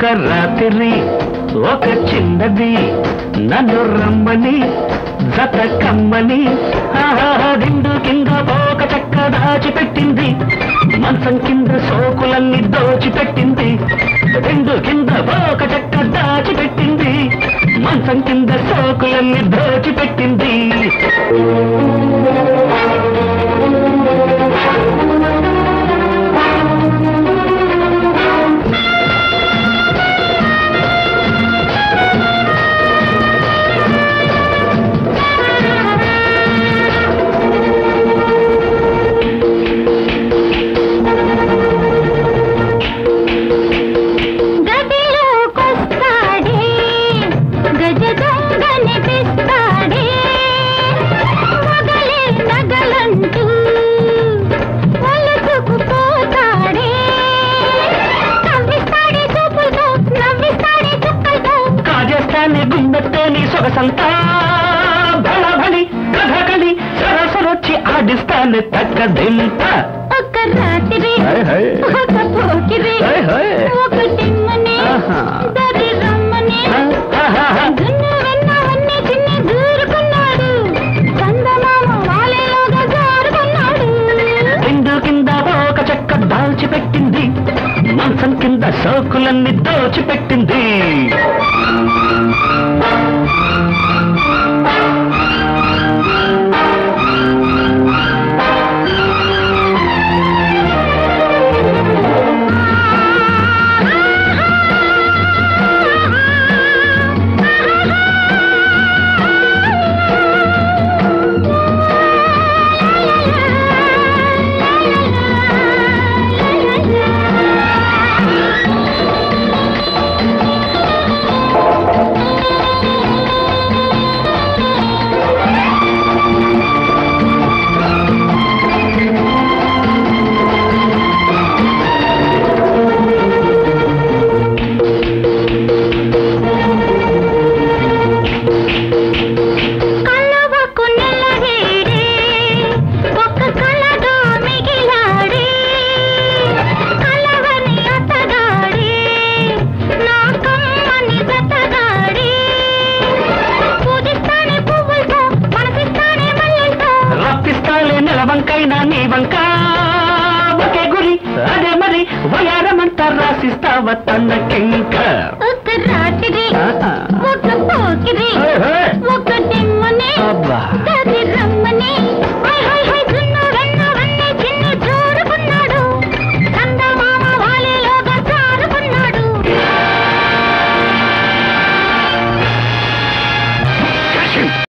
రాత్రి ఒక చిన్నది నన్ను రమ్మని జత కమ్మని దిండు కింద ఒక చెక్క దాచిపెట్టింది మంచం కింద సోకులన్నీ దోచిపెట్టింది దిండు కింద ఒక చెక్క దాచిపెట్టింది మంచం కింద సోకులన్నీ దోచిపెట్టింది సొగసంతా బలబలి కథకలి సరసరొచ్చి ఆడిస్తాను తగ్గదింత ఒక రాత్రి ఒక పోకిరి ఒక తిమ్మని దరి రమ్మని దున్ను వెన్నవన్నీ చిన్ని దూరుకున్నాడు చందమామ వాలేలోగా జారుకున్నాడు దిండు కింద ఒక చెక్క దాల్చిపెట్టింది మంచం కింద సోకులన్నీ దోచిపెట్టింది వంకైనా నీ వంక ఒకే గురి అదే మరి వయారమంతా రాసిస్తావ తన్నకింక ఒక రాత్రి ఒక పోకిరి ఒక తిమ్మని